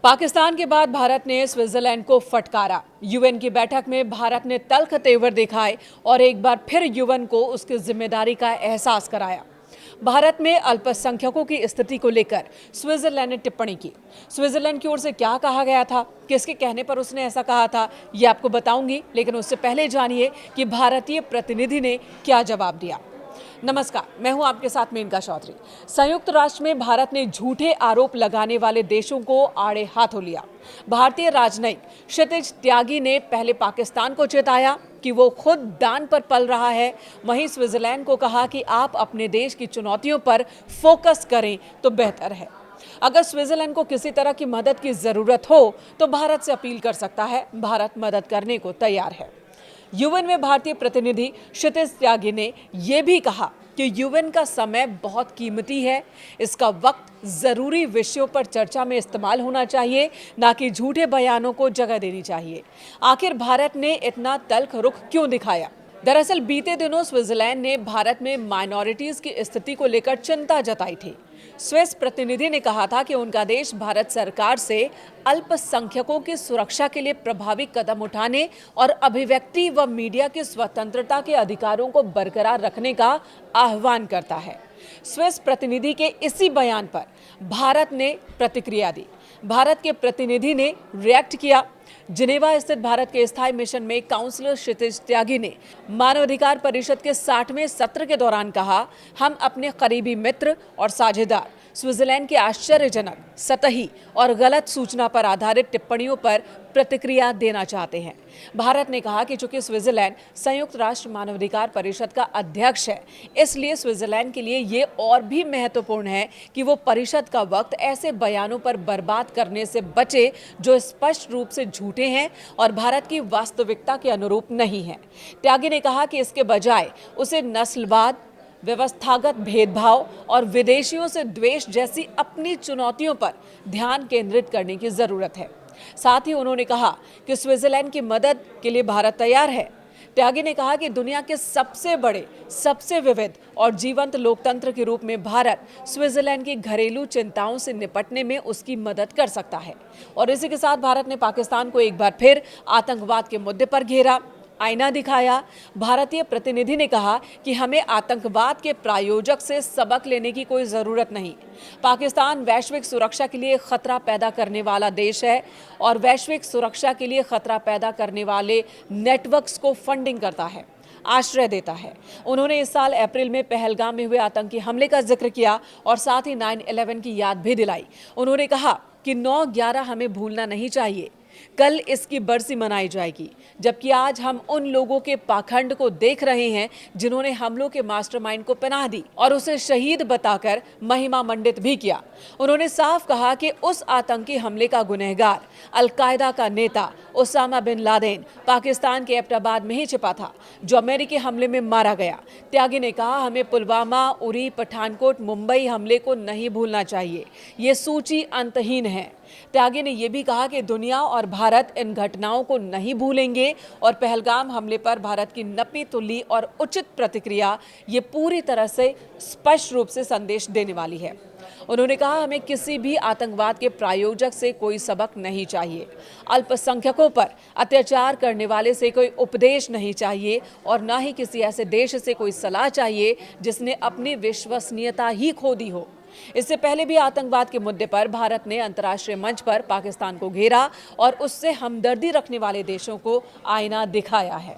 पाकिस्तान के बाद भारत ने स्विट्जरलैंड को फटकारा। यूएन की बैठक में भारत ने तल्ख तेवर दिखाए और एक बार फिर यूएन को उसकी जिम्मेदारी का एहसास कराया। भारत में अल्पसंख्यकों की स्थिति को लेकर स्विट्जरलैंड ने टिप्पणी की। स्विट्जरलैंड की ओर से क्या कहा गया था, किसके कहने पर उसने ऐसा कहा था, ये आपको बताऊंगी, लेकिन उससे पहले जानिए कि भारतीय प्रतिनिधि ने क्या जवाब दिया। नमस्कार, मैं हूं आपके साथ मेनका चौधरी। संयुक्त राष्ट्र में भारत ने झूठे आरोप लगाने वाले देशों को आड़े हाथों लिया। भारतीय राजनयिक क्षितिज त्यागी ने पहले पाकिस्तान को चेताया कि वो खुद दान पर पल रहा है, वहीं स्विट्जरलैंड को कहा कि आप अपने देश की चुनौतियों पर फोकस करें तो बेहतर है। अगर स्विट्जरलैंड को किसी तरह की मदद की जरूरत हो तो भारत से अपील कर सकता है। भारत मदद करने को तैयार है। यूएन में भारतीय प्रतिनिधि क्षितिज त्यागी ने यह भी कहा कि यूएन का समय बहुत कीमती है, इसका वक्त जरूरी विषयों पर चर्चा में इस्तेमाल होना चाहिए, ना कि झूठे बयानों को जगह देनी चाहिए। आखिर भारत ने इतना तल्ख रुख क्यों दिखाया? दरअसल बीते दिनों स्विट्जरलैंड ने भारत में माइनॉरिटीज की स्थिति को लेकर चिंता जताई थी। स्विस प्रतिनिधि ने कहा था कि उनका देश भारत सरकार से अल्पसंख्यकों की सुरक्षा के लिए प्रभावी कदम उठाने और अभिव्यक्ति व मीडिया की स्वतंत्रता के अधिकारों को बरकरार रखने का आह्वान करता है। स्विस प्रतिनिधि के इसी बयान पर भारत ने प्रतिक्रिया दी। भारत के प्रतिनिधि ने रिएक्ट किया। जिनेवा स्थित भारत के स्थायी मिशन में काउंसलर क्षितिज त्यागी ने मानवाधिकार परिषद के 60वें सत्र के दौरान कहा, हम अपने करीबी मित्र और साझेदार स्विट्जरलैंड की आश्चर्यजनक, सतही और गलत सूचना पर आधारित टिप्पणियों पर प्रतिक्रिया देना चाहते हैं। भारत ने कहा कि चूंकि स्विट्जरलैंड संयुक्त राष्ट्र मानवाधिकार परिषद का अध्यक्ष है, इसलिए स्विट्जरलैंड के लिए ये और भी महत्वपूर्ण है कि वो परिषद का वक्त ऐसे बयानों पर बर्बाद करने से बचे जो स्पष्ट रूप से झूठे हैं और भारत की वास्तविकता के अनुरूप नहीं है। त्यागी ने कहा कि इसके बजाय उसे नस्लवाद, व्यवस्थागत भेदभाव और विदेशियों से द्वेष जैसी अपनी चुनौतियों पर ध्यान केंद्रित करने की जरूरत है। साथ ही उन्होंने कहा कि स्विट्जरलैंड की मदद के लिए भारत तैयार है। त्यागी ने कहा कि दुनिया के सबसे बड़े, सबसे विविध और जीवंत लोकतंत्र के रूप में भारत स्विट्जरलैंड की घरेलू चिंताओं से निपटने में उसकी मदद कर सकता है। और इसी के साथ भारत ने पाकिस्तान को एक बार फिर आतंकवाद के मुद्दे पर घेरा, आईना दिखाया। भारतीय प्रतिनिधि ने कहा कि हमें आतंकवाद के प्रायोजक से सबक लेने की कोई जरूरत नहीं। पाकिस्तान वैश्विक सुरक्षा के लिए खतरा पैदा करने वाला देश है और वैश्विक सुरक्षा के लिए खतरा पैदा करने वाले नेटवर्क्स को फंडिंग करता है, आश्रय देता है। उन्होंने इस साल अप्रैल में पहलगाम में हुए आतंकी हमले का जिक्र किया और साथ ही 9/11 की याद भी दिलाई। उन्होंने कहा कि 9/11 हमें भूलना नहीं चाहिए। कल इसकी बरसी मनाई जाएगी, जबकि आज हम उन लोगों के पाखंड को देख रहे हैं जिन्होंने हमलों के मास्टरमाइंड को पनाह दी और उसे शहीद बताकर महिमा मंडित भी किया। उन्होंने साफ कहा कि उस आतंकी हमले का गुनहगार अल-कायदा का नेता ओसामा बिन लादेन पाकिस्तान के एबटाबाद में ही छिपा था, जो अमेरिकी हमले में मारा गया। त्यागी ने कहा, हमें पुलवामा, उरी, पठानकोट, मुंबई हमले को नहीं भूलना चाहिए। ये सूची अंतहीन है। त्यागी ने यह भी कहा कि दुनिया और भारत इन घटनाओं को नहीं भूलेंगे और पहलगाम हमले पर भारत की नपी तुली और उचित प्रतिक्रिया ये पूरी तरह से स्पष्ट रूप से संदेश देने वाली है। उन्होंने कहा, हमें किसी भी आतंकवाद के प्रायोजक से कोई सबक नहीं चाहिए, अल्पसंख्यकों पर अत्याचार करने वाले से कोई उपदेश नहीं चाहिए और न ही किसी ऐसे देश से कोई सलाह चाहिए जिसने अपनी विश्वसनीयता ही खो दी हो। इससे पहले भी आतंकवाद के मुद्दे पर भारत ने अंतर्राष्ट्रीय मंच पर पाकिस्तान को घेरा और उससे हमदर्दी रखने वाले देशों को आईना दिखाया है।